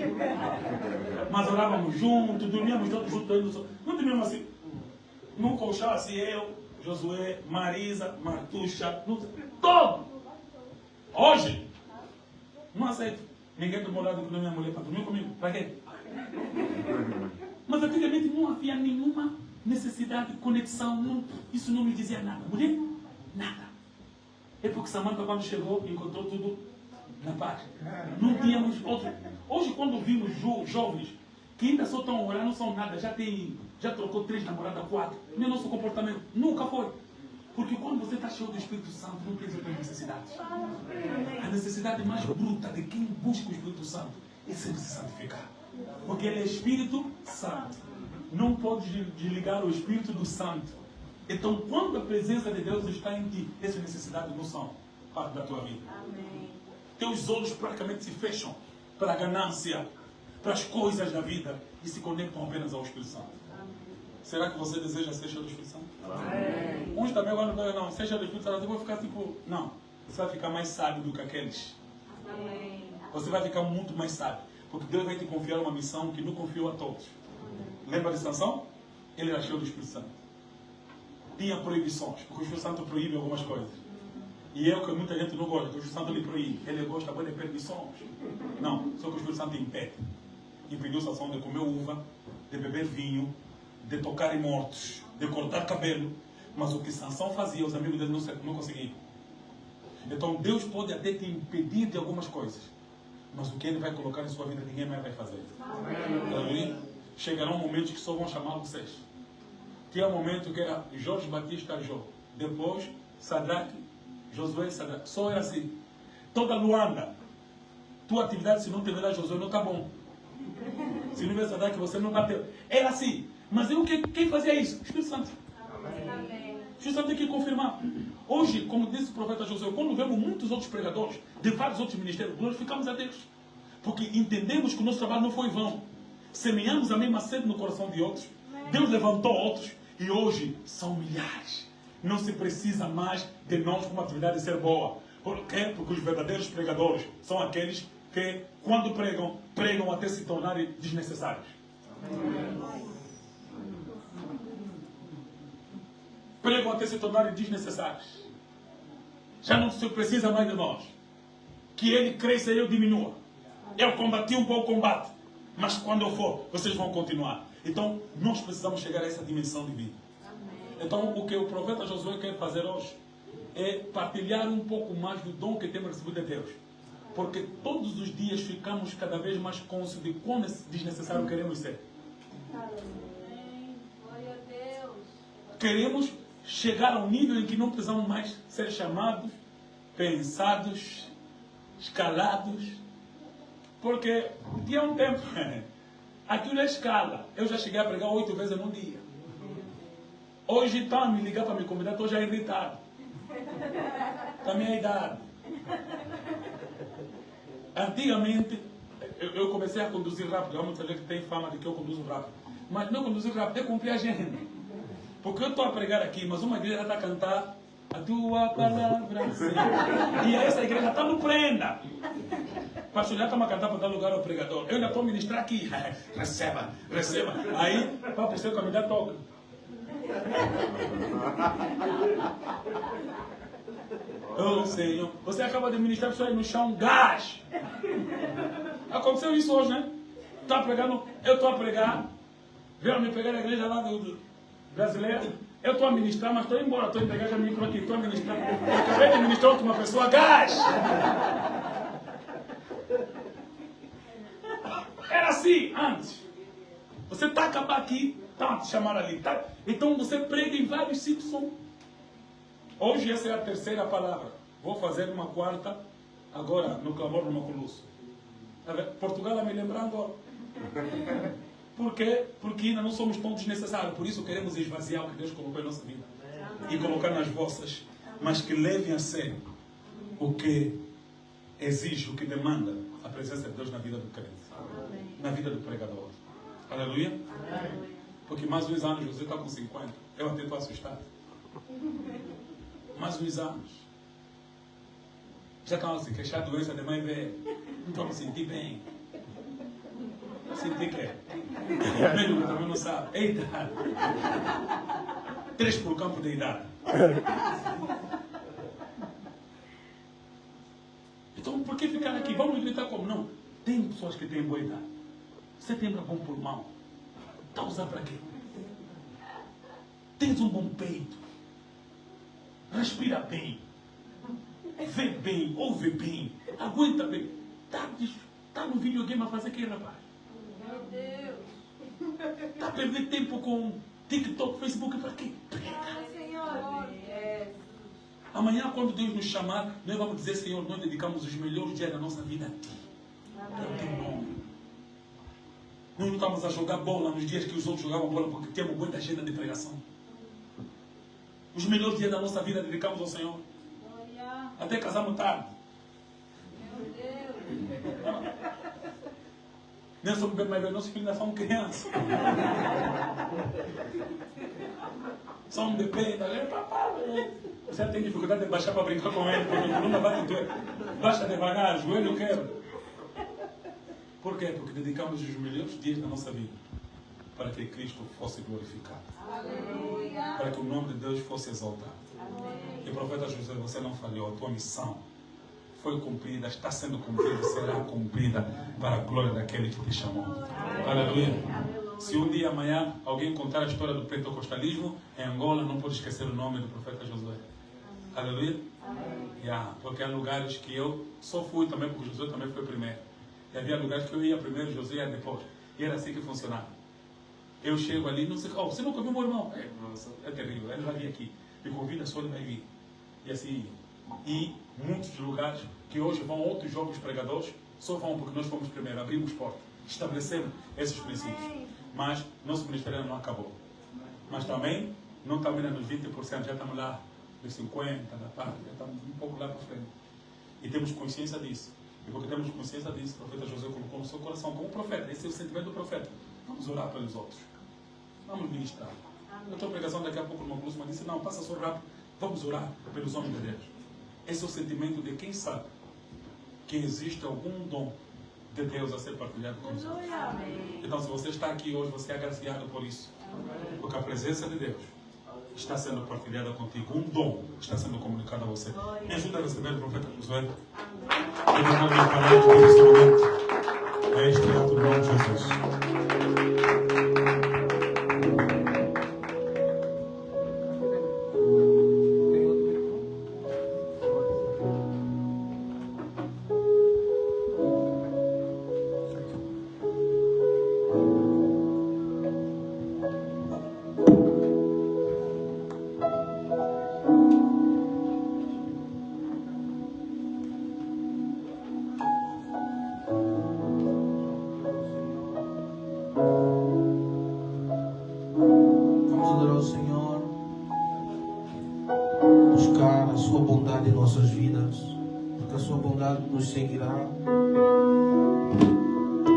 [SPEAKER 1] Mas orávamos juntos, dormíamos todos juntos. Não dormíamos assim. Num colchão assim, eu, Josué, Marisa, Martuxa, todo. Hoje, não aceito. Ninguém do meu lado que não é minha mulher para dormir comigo. Para quê? Mas antigamente não havia nenhuma necessidade de conexão. Isso não me dizia nada. Mulher? Nada. É porque Samanta, quando chegou, encontrou tudo na paz. Não tínhamos outro. Hoje, quando vimos jovens que ainda só estão a orar, não são nada, já trocou 3 namoradas, 4. Não é nosso comportamento. Nunca foi. Porque quando você está cheio do Espírito Santo, não tem outras necessidades. A necessidade mais bruta de quem busca o Espírito Santo é sempre se santificar. Porque ele é Espírito Santo. Não pode desligar o Espírito do Santo. Então, quando a presença de Deus está em ti, essas necessidades não são parte da tua vida. Amém. Teus olhos praticamente se fecham para a ganância, para as coisas da vida e se conectam apenas ao Espírito Santo. Amém. Será que você deseja ser cheio do Espírito Santo? Amém. Uns também agora não, ser cheio do Espírito Santo, eu vou ficar tipo... Não, você vai ficar mais sábio do que aqueles. Amém. Você vai ficar muito mais sábio. Porque Deus vai te confiar uma missão que não confiou a todos. Lembra de Sansão? Ele era cheio do Espírito Santo. Tinha proibições, porque o Espírito Santo proíbe algumas coisas. E é o que muita gente não gosta, porque o Espírito Santo lhe proíbe. Ele gosta de permissões. Não, só que o Espírito Santo impede. Impediu Sansão de comer uva, de beber vinho, de tocar em mortos, de cortar cabelo. Mas o que Sansão fazia, os amigos dele não conseguiam. Então Deus pode até te impedir de algumas coisas. Mas o que Ele vai colocar em sua vida, ninguém mais vai fazer. Amém. Chegarão momentos que só vão chamar vocês. Tinha um momento que era Jorge Batista Jô. Depois, Sadraque, Josué e Sadraque. Só era assim. Toda Luanda. Tua atividade, se não tiver Josué, não está bom. Se não tiver Sadraque, você não bateu. Era assim. Mas quem fazia isso? O Espírito Santo. Amém. O Espírito Santo tem que confirmar. Hoje, como disse o profeta Josué, quando vemos muitos outros pregadores de vários outros ministérios, glorificamos a Deus. Porque entendemos que o nosso trabalho não foi vão. Semeamos a mesma sede no coração de outros. Deus levantou outros. E hoje são milhares. Não se precisa mais de nós como atividade de ser boa. Por quê? Porque os verdadeiros pregadores são aqueles que, quando pregam, pregam até se tornarem desnecessários. Pregam até se tornarem desnecessários. Já não se precisa mais de nós. Que ele cresça e eu diminua. Eu combati um pouco o combate. Mas quando eu for, vocês vão continuar. Então, nós precisamos chegar a essa dimensão de vida. Amém. Então, o que o profeta Josué quer fazer hoje é partilhar um pouco mais do dom que temos recebido de Deus. Porque todos os dias ficamos cada vez mais conscientes de quão desnecessário queremos ser. Amém. Glória a Deus. Queremos chegar ao nível em que não precisamos mais ser chamados, pensados, escalados. Porque tinha um tempo... Aquilo é escala. Eu já cheguei a pregar 8 vezes num dia. Hoje estão a me ligar para me convidar, estou já irritado. Da minha idade. Antigamente, eu comecei a conduzir rápido. Há muita gente que tem fama de que eu conduzo rápido. Mas não conduzir rápido, é cumprir a agenda. Porque eu estou a pregar aqui, mas uma igreja está a cantar a tua palavra, Senhor. E essa igreja está no prenda. Pastor, já estamos a cantar para dar lugar ao pregador. Eu ainda estou a ministrar aqui. Receba, receba. Aí, para o seu caminho, toca. Oh, Senhor. Você acaba de ministrar a pessoa aí no chão, gás. Aconteceu isso hoje, né? Tá pregando, eu estou a pregar. Vieram me pegar na igreja lá do brasileiro. Eu estou a ministrar, mas estou embora. Estou a entregar já micro aqui. Estou a ministrar. Eu acabei de ministrar com uma pessoa, gás. Era assim antes. Você está a acabar aqui, está a te chamar ali. Tá? Então você prega em vários sítios. Hoje essa é a terceira palavra. Vou fazer uma quarta agora no clamor do Maculusso. Portugal a me lembrar agora. Por quê? Porque ainda não somos tão desnecessários. Por isso queremos esvaziar o que Deus colocou em nossa vida. E colocar nas vossas. Mas que levem a sério o que exige, o que demanda a presença de Deus na vida do crente. Na vida do pregador. Aleluia? Aleluia. Porque mais uns anos você está com 50. Eu até estou assustado. Mais uns anos. Já estão a se queixar de doença de mãe velha. Não estou a me sentir bem. Sentir que é. O médico também não sabe. É idade. 3 por campo de idade. Então, por que ficar aqui? Vamos gritar como? Não. Tem pessoas que têm boa idade. Você tem um bom pulmão. Está a usar para quê? Tens um bom peito. Respira bem. Vê bem. Ouve bem. Aguenta bem. Está no videogame a fazer o que, rapaz? Meu Deus. Está a perder tempo com TikTok, Facebook para quê? Prega. Senhor. Amanhã, quando Deus nos chamar, nós vamos dizer, Senhor, nós dedicamos os melhores dias da nossa vida a Ti. Pelo Teu nome. Nós não estamos a jogar bola nos dias que os outros jogavam bola porque temos muita agenda de pregação. Os melhores dias da nossa vida dedicamos ao Senhor. Até casamos tarde. Nem somos bem mais velhos, nossos filhos ainda são crianças. São bebês, você tem dificuldade de baixar para brincar com ele, porque não vai doer. Baixa devagar, joelho quebra. Por quê? Porque dedicamos os melhores dias da nossa vida para que Cristo fosse glorificado. Aleluia. Para que o nome de Deus fosse exaltado. Amém. E o profeta José, você não falhou, a tua missão foi cumprida, está sendo cumprida, será cumprida para a glória daquele que te chamou. Aleluia. Se um dia amanhã alguém contar a história do pentecostalismo em Angola, não pode esquecer o nome do profeta Josué. Aleluia. Porque há lugares que eu só fui também, porque Josué também foi primeiro. E havia lugares que eu ia primeiro, Josué ia depois. E era assim que funcionava. Eu chego ali, não sei, você nunca viu meu irmão? É terrível, ele vai vir aqui. Me convida, só ele vai vir. E assim, e muitos lugares que hoje vão outros jovens pregadores, só vão porque nós fomos primeiro, abrimos porta, estabelecemos esses princípios. Mas nosso ministério não acabou. Mas também, não termina nos 20%, já estamos lá nos 50%, da parte, já estamos um pouco lá para frente. E temos consciência disso. E porque temos consciência disso, o profeta José colocou no seu coração como profeta. Esse é o sentimento do profeta. Vamos orar pelos outros. Vamos ministrar. A tua pregação daqui a pouco no Conclusão disse, não, passa só rápido. Vamos orar pelos homens de Deus. Esse é o sentimento de quem sabe que existe algum dom de Deus a ser partilhado com os outros. Então, se você está aqui hoje, você é agraciado por isso. Porque a presença de Deus está sendo partilhada contigo. Um dom está sendo comunicado a você. Me ajuda a receber o profeta Josué. Eu vou me falar de direcionamento a este ato do nome de Jesus.
[SPEAKER 2] Nos seguirá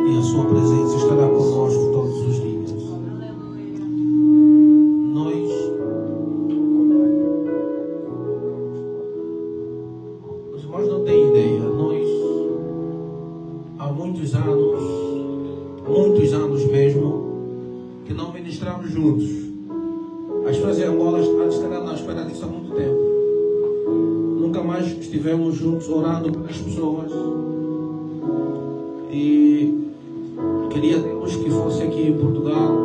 [SPEAKER 2] e a sua presença estará conosco todos os dias. Os irmãos não têm ideia, nós há muitos anos mesmo, que não ministramos juntos. As pessoas em Angola estarão na espera disso há muito tempo. Nunca mais estivemos juntos orando pelas pessoas. E queria Deus que fosse aqui em Portugal.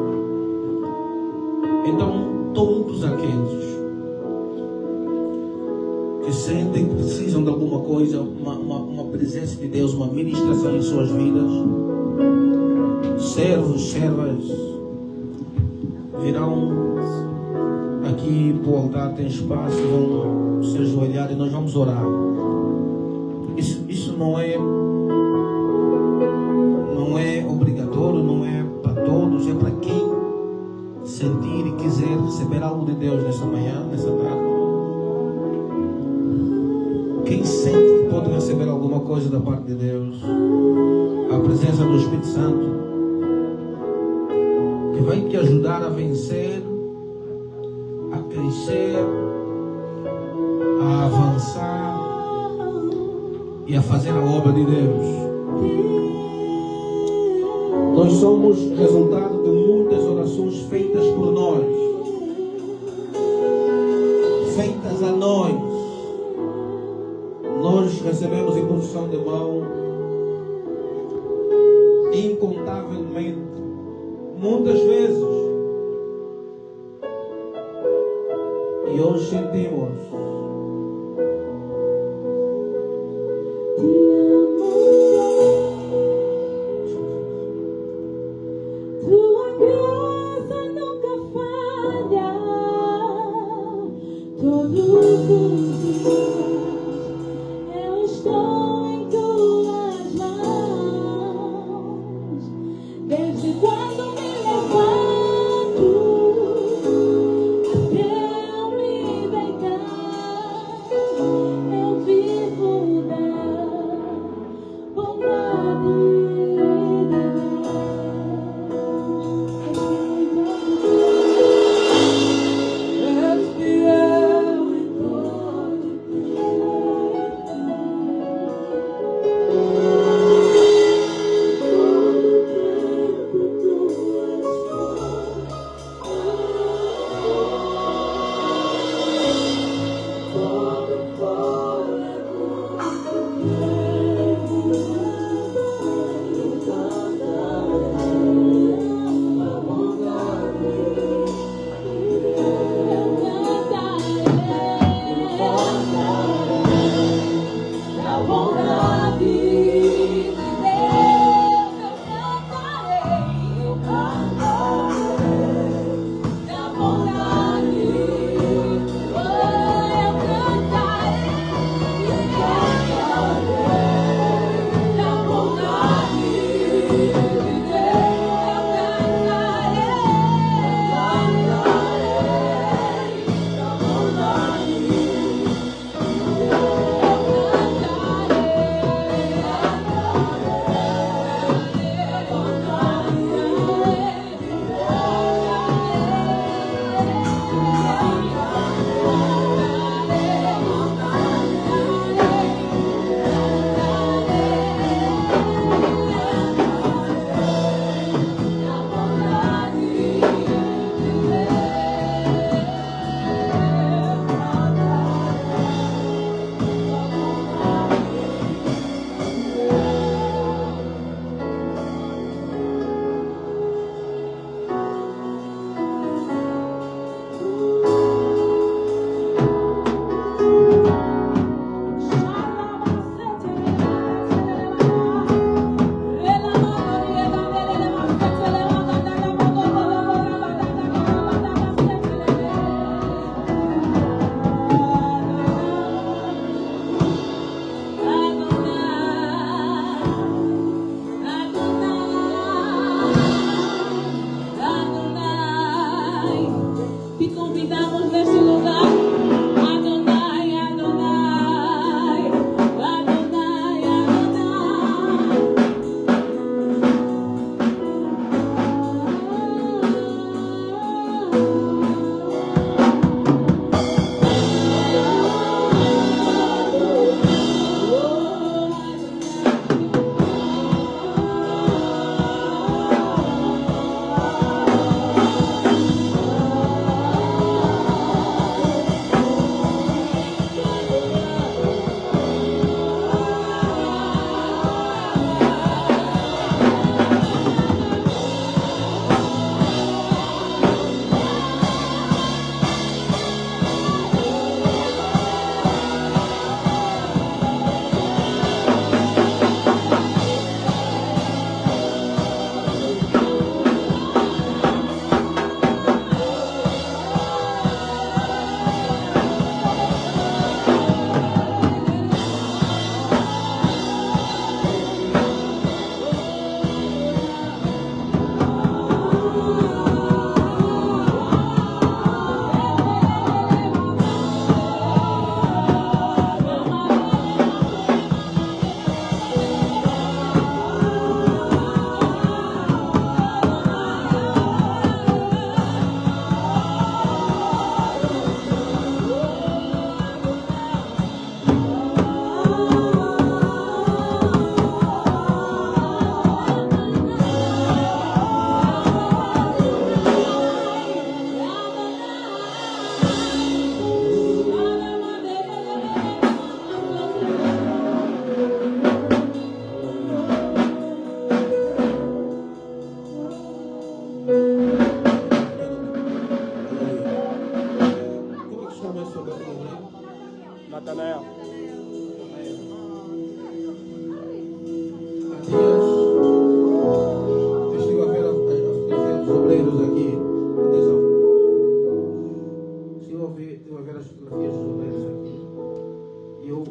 [SPEAKER 2] Então, todos aqueles que sentem que precisam de alguma coisa, uma presença de Deus, uma ministração em suas vidas, servos, servas, virão aqui para o altar, tem espaço, vão se ajoelhar e nós vamos orar. Isso não é obrigatório, não é para todos, é para quem sentir e quiser receber algo de Deus nessa manhã, nessa tarde. Quem sente que pode receber alguma coisa da parte de Deus, a presença do Espírito Santo, que vai te ajudar a vencer, a crescer, a avançar e a fazer a obra de Deus. Nós somos resultado de muitas orações feitas por nós, feitas a nós. Nós recebemos imposição de mão incontavelmente, muitas vezes, e hoje sentimos.
[SPEAKER 3] Tua graça nunca falha, todo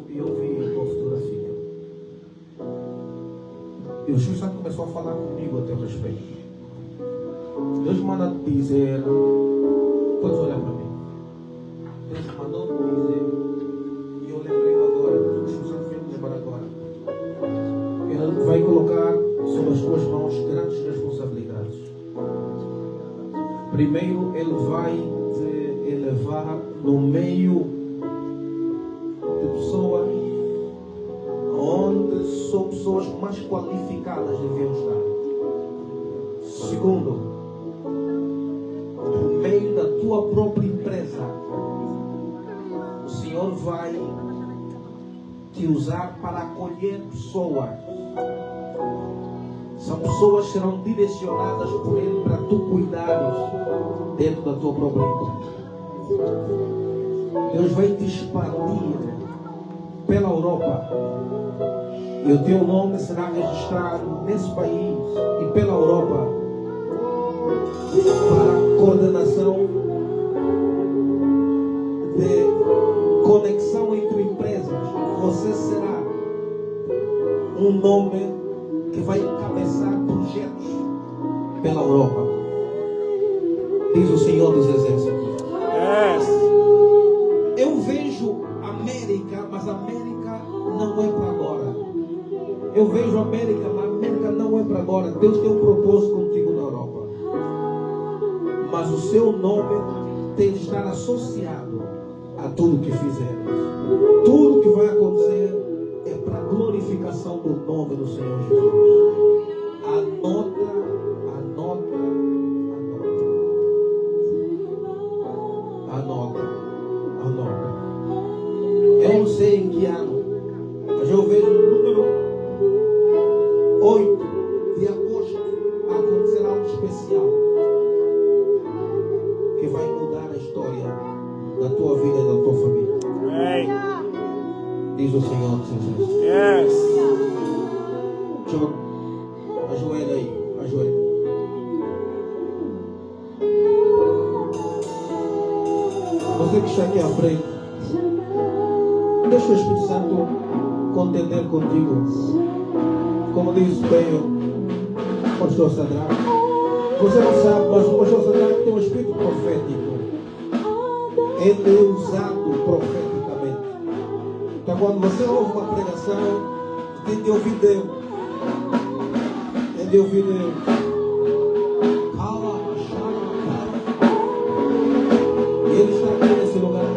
[SPEAKER 2] eu vi a tua futura filha. E o Espírito Santo começou a falar comigo a teu respeito. Deus manda te dizer, podes olhar para mim. Deus mandou te dizer, e eu lembrei agora, o Espírito Santo veio me lembrar agora. Ele vai colocar sobre as tuas mãos grandes responsabilidades. Primeiro, Ele vai te elevar no meio de pessoas onde são pessoas mais qualificadas deviam estar. Segundo, no meio da tua própria empresa, o Senhor vai te usar para acolher pessoas. São pessoas que serão direcionadas por Ele para tu cuidares dentro da tua própria empresa. Deus vai te expandir pela Europa. E o teu nome será registrado nesse país e pela Europa para coordenação de conexão entre empresas. Você será um nome que vai encabeçar projetos pela Europa. Diz o Senhor dos Exércitos. Eu vejo América, mas América não é para agora. Eu vejo América, mas América não é para agora. Deus tem um propósito contigo na Europa. Mas o seu nome tem de estar associado a tudo que fizeres. Tudo que vai acontecer é para a glorificação do nome do Senhor Jesus. Anota. Eu não sei em que ano, mas eu vejo no número 8 de agosto acontecer algo especial que vai mudar a história da tua vida e da tua família. Diz o Senhor Jesus. John, ajoelha aí, ajoelha. Você que está aqui à frente, deixa o Espírito Santo contender contigo. Como diz bem o pastor Sadraque, você não sabe, mas o pastor Sadraque tem um espírito profético. Ele é usado profeticamente. Então quando você ouve uma pregação, tem de ouvir Deus. Tem de ouvir Deus. E Ele está aqui nesse lugar.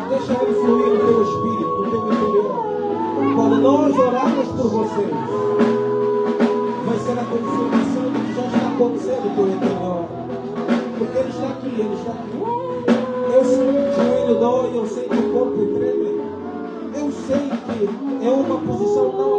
[SPEAKER 2] Deixa Ele fluir no teu espírito, no teu interior. Quando nós orarmos por vocês, vai ser a confirmação de que já está acontecendo no teu interior. Porque Ele está aqui, Ele está aqui. Eu sei que o joelho dói, eu sei que o corpo treme. Eu sei que é uma posição não